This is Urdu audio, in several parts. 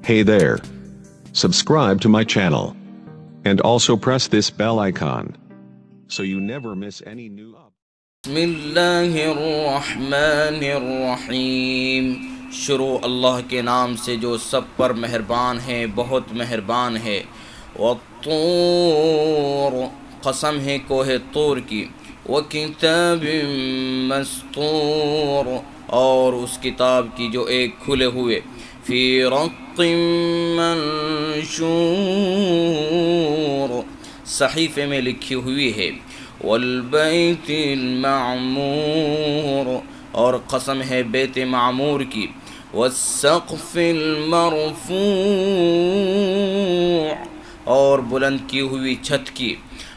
Hey there. Subscribe to my channel. And also press this bell icon so you never miss any new updates. بسم اللہ الرحمن الرحیم۔ شروع اللہ کے نام سے جو سب پر مہربان ہے، بہت مہربان ہے۔ والطور، قسم ہے کوہ طور کی۔ وکتاب مسطور، اور اس کتاب کی جو ایک کھلے ہوئے۔ فی رق منشور، صحیفے میں لکھی ہوئی ہے۔ والبیت المعمور، اور قسم ہے بیت معمور کی۔ والسقف المرفوع، اور بلند کی ہوئی چھت کی۔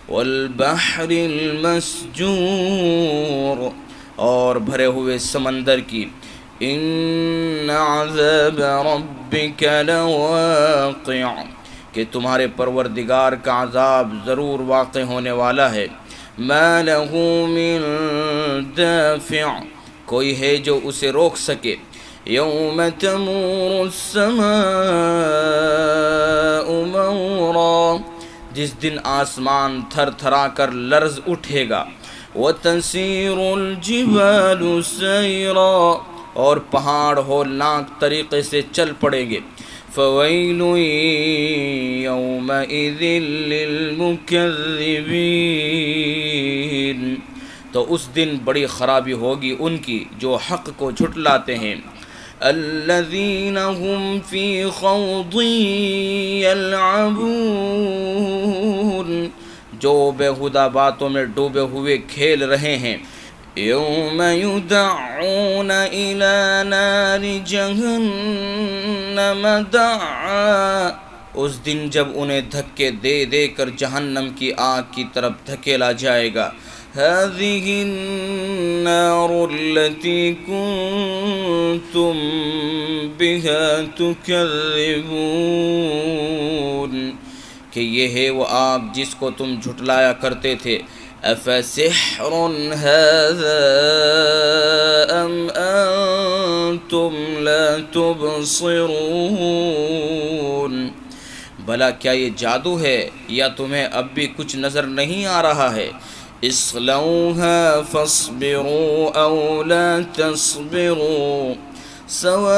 والبحر المسجور، اور بھرے ہوئے سمندر کی۔ ان عذاب ربک لواقع، کہ تمہارے پروردگار کا عذاب ضرور واقع ہونے والا ہے۔ ما لہ من دافع، کوئی ہے جو اسے روک سکے۔ یوم تمور السماء مورا، جس دن آسمان تھر تھرا کر لرز اٹھے گا۔ وتسیر الجبال سیرا، اور پہاڑ ہولناک طریقے سے چل پڑیں گے۔ فویل یومئذ للمکذبین، تو اس دن بڑی خرابی ہوگی ان کی جو حق کو جھٹلاتے ہیں۔ الذین هم فی خوض یلعبون، جو بیہودہ باتوں میں ڈوبے ہوئے کھیل رہے ہیں۔ یوم یدعون الی نار جہنم دعا، اس دن جب انہیں دھکے دے دے کر جہنم کی آگ کی طرف دھکیلا جائے گا۔ هذه النار التي كنتم بها تكذبون، کہ یہ ہے وہ آگ جس کو تم جھٹلایا کرتے تھے۔ افسحر هذا ام انتم لا تبصرون، بھلا کیا یہ جادو ہے یا تمہیں اب بھی کچھ نظر نہیں آ رہا ہے؟ اصلوها فاصبروا او لا تصبروا سواء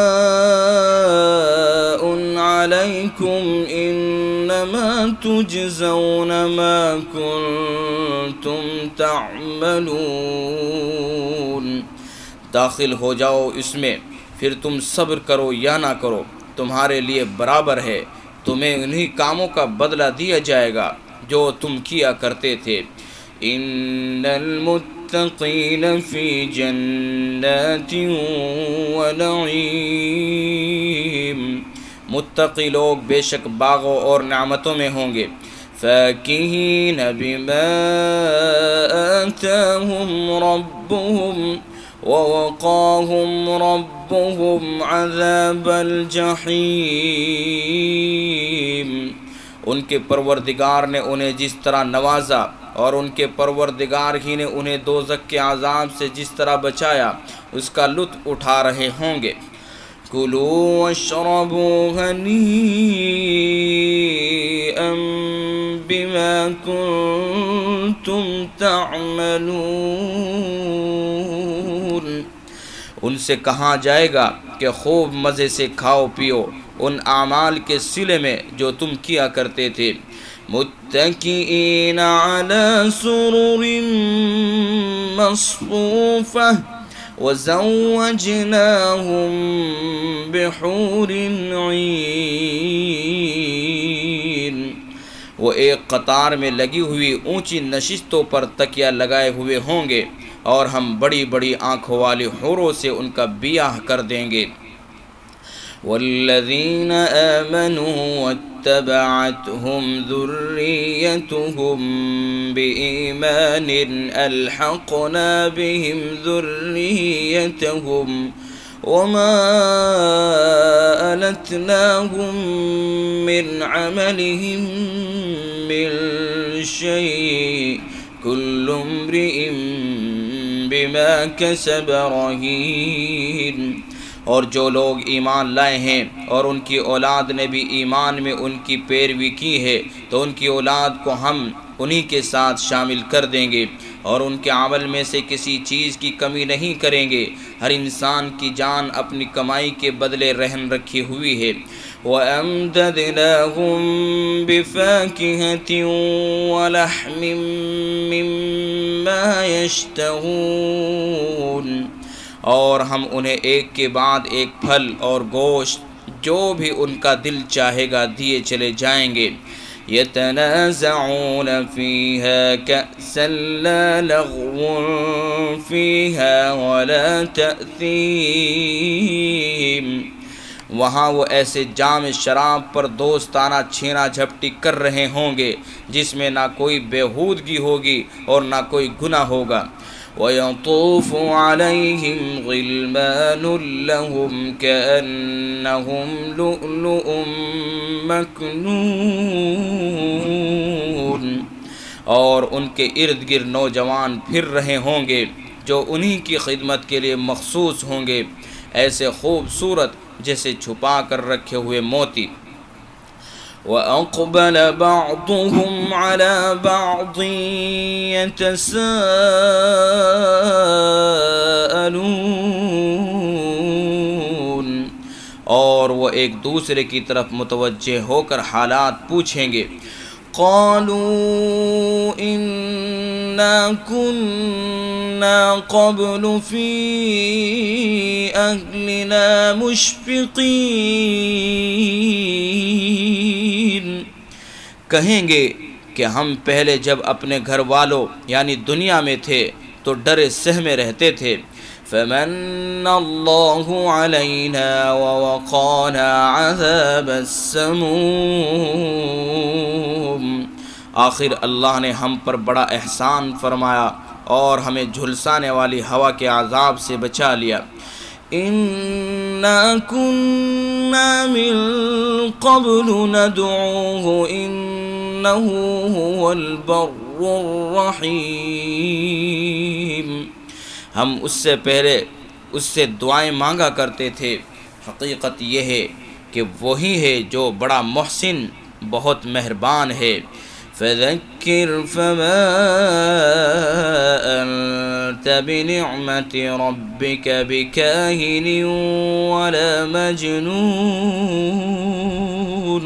علیکم انما تجزون ما کنتم تعملون، داخل ہو جاؤ اس میں، پھر تم صبر کرو یا نہ کرو، تمہارے لیے برابر ہے، تمہیں انہی کاموں کا بدلہ دیا جائے گا جو تم کیا کرتے تھے۔ ان المتقین فی جنات ونعیم، متقی لوگ بے شک باغوں اور نعمتوں میں ہوں گے۔ فاکہین بما آتاہم ربہم ووقاہم ربہم عذاب الجحیم، ان کے پروردگار نے انہیں جس طرح نوازا اور ان کے پروردگار ہی نے انہیں دوزخ کے عذاب سے جس طرح بچایا، اس کا لطف اٹھا رہے ہوں گے۔ کلوا واشربوا ہنیئا بما کنتم تعملون، ان سے کہا جائے گا کہ خوب مزے سے کھاؤ پیو ان اعمال کے صلے میں جو تم کیا کرتے تھے۔ متکئین علی سرر مصفوفہ وزوجناہم بحور عین، وہ ایک قطار میں لگی ہوئی اونچی نشستوں پر تکیہ لگائے ہوئے ہوں گے، اور ہم بڑی بڑی آنکھوں والی حوروں سے ان کا بیاہ کر دیں گے۔ والذین آمنوا واتبعتهم ذریتهم بإیمان الحقنا بهم ذریتهم وما ألتناهم من عملهم من شيء كل امرئ بما كسب رهين، اور جو لوگ ایمان لائے ہیں اور ان کی اولاد نے بھی ایمان میں ان کی پیروی کی ہے تو ان کی اولاد کو ہم انہی کے ساتھ شامل کر دیں گے اور ان کے عمل میں سے کسی چیز کی کمی نہیں کریں گے۔ ہر انسان کی جان اپنی کمائی کے بدلے رہن رکھی ہوئی ہے۔ وَأَمْدَدْنَاهُمْ بِفَاكِهَةٍ وَلَحْمٍ مِّمَّا يَشْتَهُونَ، اور ہم انہیں ایک کے بعد ایک پھل اور گوشت جو بھی ان کا دل چاہے گا دیے چلے جائیں گے۔ يتنازعون فيها كأسا لا لغو فيها ولا تأثيم، وہاں وہ ایسے جام شراب پر دوستانہ چھینا جھپٹی کر رہے ہوں گے جس میں نہ کوئی بےہودگی ہوگی اور نہ کوئی گناہ ہوگا۔ وَيَطُوفُ عَلَيْهِمْ غِلْمَانٌ لَهُمْ كَأَنَّهُمْ لُؤْلُؤٌ مَكْنُونٌ، اور ان کے ارد گرد نوجوان پھر رہے ہوں گے جو انہی کی خدمت کے لیے مخصوص ہوں گے، ایسے خوبصورت جیسے چھپا کر رکھے ہوئے موتی۔ وَأَقْبَلَ بَعْضُهُمْ عَلَى بَعْضٍ يَتَسَاءَلُونَ، اور وہ ایک دوسرے کی طرف متوجہ ہو کر حالات پوچھیں گے۔ قالوا إنا كنا قبل في أهلنا مشفقين، کہیں گے کہ ہم پہلے جب اپنے گھر والوں یعنی دنیا میں تھے تو ڈرے سہمے رہتے تھے۔ فمن اللہ علینا ووقانا عذاب السموم، آخر اللہ نے ہم پر بڑا احسان فرمایا اور ہمیں جھلسانے والی ہوا کے عذاب سے بچا لیا۔ انا كنا من قبل ندعوه انه هو البر الرحیم، ہم اس سے پہلے اس سے دعائیں مانگا کرتے تھے، حقیقت یہ ہے کہ وہی ہے جو بڑا محسن بہت مہربان ہے۔ فذکر فما انت بنعمت ربک بکاہن ولا مجنون،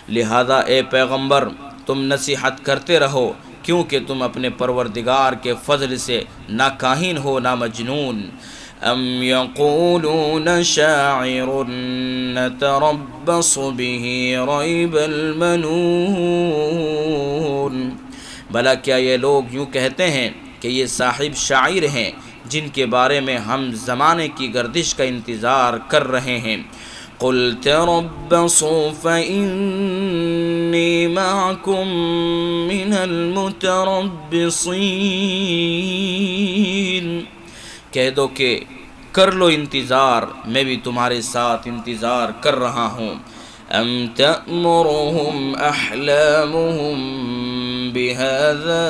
لہذا اے پیغمبر تم نصیحت کرتے رہو کیونکہ تم اپنے پروردگار کے فضل سے نہ کاہن ہو نہ مجنون۔ ام یقولون شاعر نتربص به ریب المنون، بھلا کیا یہ لوگ یوں کہتے ہیں کہ یہ صاحب شاعر ہیں جن کے بارے میں ہم زمانے کی گردش کا انتظار کر رہے ہیں۔ قل تربصوا فإني معكم من المتربصين، کہہ دو کہ کر لو انتظار، میں بھی تمہارے ساتھ انتظار کر رہا ہوں۔ ام تأمرهم احلامهم بهذا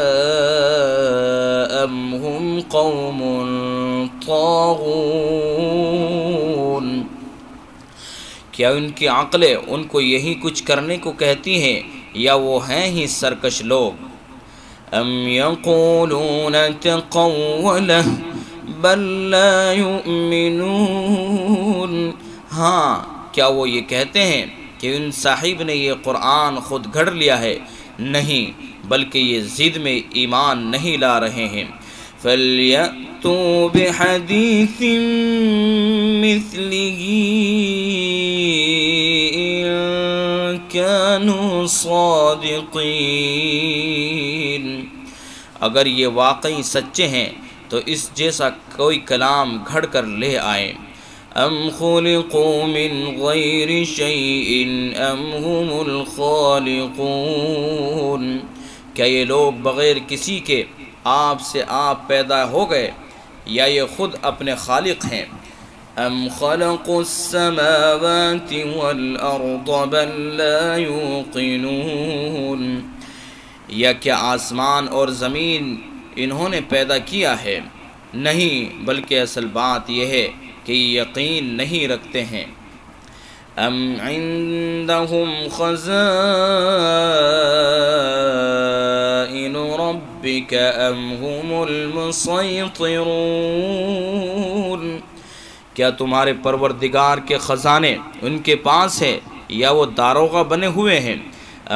ام هم قوم طاغون، کیا ان کی عقلیں ان کو یہی کچھ کرنے کو کہتی ہیں یا وہ ہیں ہی سرکش لوگ؟ ام یقولون تقولہ بل لا یؤمنون، ہاں کیا وہ یہ کہتے ہیں کہ ان صاحب نے یہ قرآن خود گھڑ لیا ہے؟ نہیں، بلکہ یہ ضد میں ایمان نہیں لا رہے ہیں۔ فَلْيَأْتُوا بِحَدِيثٍ مِثْلِهِ إِن كَانُوا صَادِقِينَ، اگر یہ واقعی سچے ہیں تو اس جیسا کوئی کلام گھڑ کر لے آئیں۔ ام خلقوا من غیر شیء ام هم الخالقون، کیا یہ لوگ بغیر کسی کے آپ سے آپ پیدا ہو گئے یا یہ خود اپنے خالق ہیں؟ ام خلقوا السماوات والارض بل لا یوقنون، یا کیا آسمان اور زمین انہوں نے پیدا کیا ہے؟ نہیں، بلکہ اصل بات یہ ہے کہ یقین نہیں رکھتے ہیں؟ ام عندهم خزائن ربك ام هم المسيطرون، کیا تمہارے پروردگار کے خزانے ان کے پاس ہے یا وہ داروغہ بنے ہوئے ہیں؟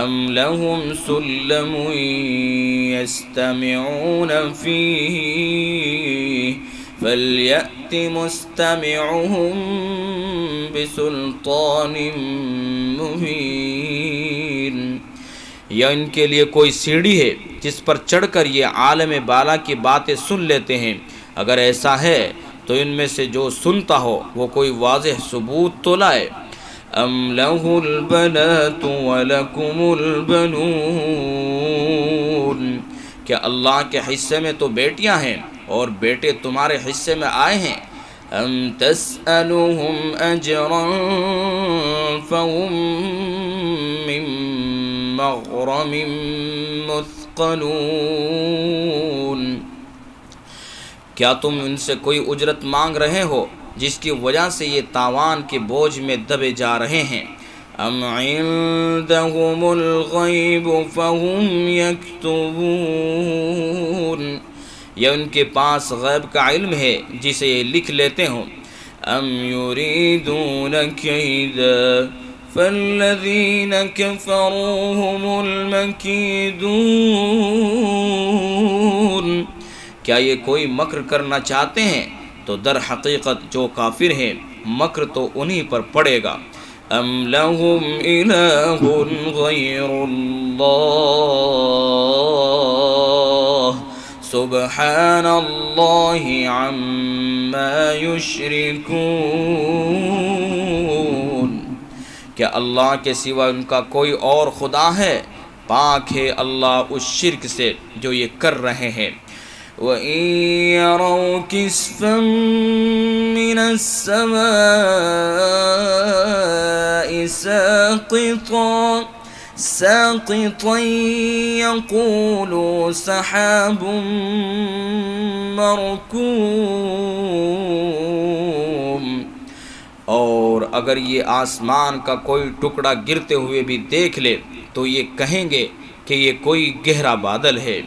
ام لهم سلم يستمعون فيه فلیأت مستمعهم بسلطان مبین، یا ان کے لیے کوئی سیڑھی ہے جس پر چڑھ کر یہ عالم بالا کی باتیں سن لیتے ہیں؟ اگر ایسا ہے تو ان میں سے جو سنتا ہو وہ کوئی واضح ثبوت تو لائے۔ ام لہ البنات ولکم البنون، کیا اللہ کے حصے میں تو بیٹیاں ہیں اور بیٹے تمہارے حصے میں آئے ہیں؟ ام تسألهم اجرا فهم من مغرم مثقلون، کیا تم ان سے کوئی اجرت مانگ رہے ہو جس کی وجہ سے یہ تاوان کے بوجھ میں دبے جا رہے ہیں؟ ام عندهم الغیب فهم یکتبون، یا ان کے پاس غیب کا علم ہے جسے یہ لکھ لیتے ہوں؟ ام یریدون کیدا فالذین کفروا هم المکیدون، کیا یہ کوئی مکر کرنا چاہتے ہیں تو در حقیقت جو کافر ہیں مکر تو انہی پر پڑے گا۔ ام لہم الہ غیر اللہ سبحان اللہ عما یشرکون، کیا اللہ کے سوا ان کا کوئی اور خدا ہے؟ پاک ہے اللہ اس شرک سے جو یہ کر رہے ہیں۔ وَإِن يَرَوْا كِسْفًا مِّنَ السَّمَاءِ سَاقِطًا يَقُولُوا سَحَابٌ مَّرْكُومٌ، اور اگر یہ آسمان کا کوئی ٹکڑا گرتے ہوئے بھی دیکھ لے تو یہ کہیں گے کہ یہ کوئی گہرا بادل ہے۔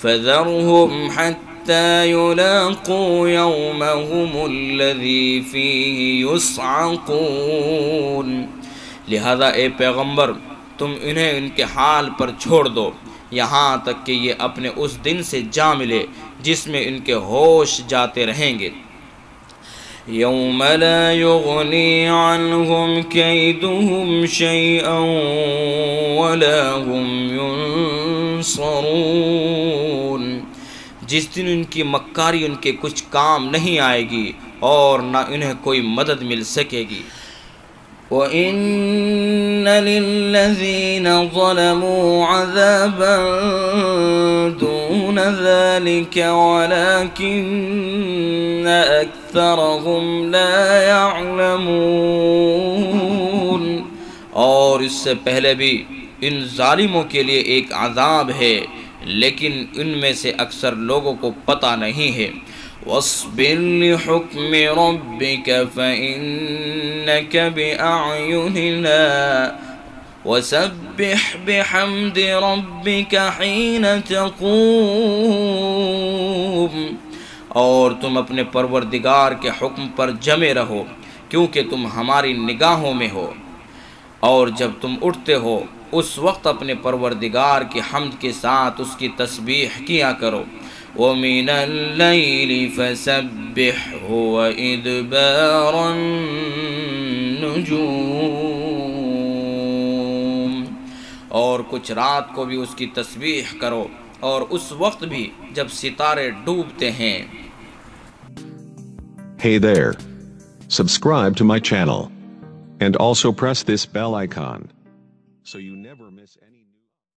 فَذَرْهُمْ حَتَّى يُلَاقُوا يَوْمَهُمُ الَّذِي فِيهِ يُصْعَقُونَ، لہذا اے پیغمبر تم انہیں ان کے حال پر چھوڑ دو یہاں تک کہ یہ اپنے اس دن سے جا ملے جس میں ان کے ہوش جاتے رہیں گے۔ یوم لا یغنی عنہم کیدہم شیئا ولا هم ینصرون، جس دن ان کی مکاری ان کے کچھ کام نہیں آئے گی اور نہ انہیں کوئی مدد مل سکے گی۔ وَإِنَّ لِلَّذِينَ ظَلَمُوا عَذَابًا دُونَ ذَلِكَ وَلَكِنَّ أَكْثَرَهُمْ لَا يَعْلَمُونَ، اور اس سے پہلے بھی ان ظالموں کے لیے ایک عذاب ہے لیکن ان میں سے اکثر لوگوں کو پتہ نہیں ہے۔ وَاصْبِرْ لِحُكْمِ رَبِّكَ فَإِنَّكَ بِأَعْيُنِنَا وَسَبِّحْ بِحَمْدِ رَبِّكَ حِينَ تَقُومُ، اور تم اپنے پروردگار کے حکم پر جمے رہو کیونکہ تم ہماری نگاہوں میں ہو، اور جب تم اٹھتے ہو اس وقت اپنے پروردگار کی حمد کے ساتھ اس کی تسبیح کیا کرو۔ وَمِنَ اللَّيْلِ فَسَبِّحْهُ وَإِدْبَارَ النُّجُومِ، اور کچھ رات کو بھی اس کی تسبیح کرو اور اس وقت بھی جب ستارے ڈوبتے ہیں۔ Hey there. Subscribe to my channel. And also press this bell icon so you never miss any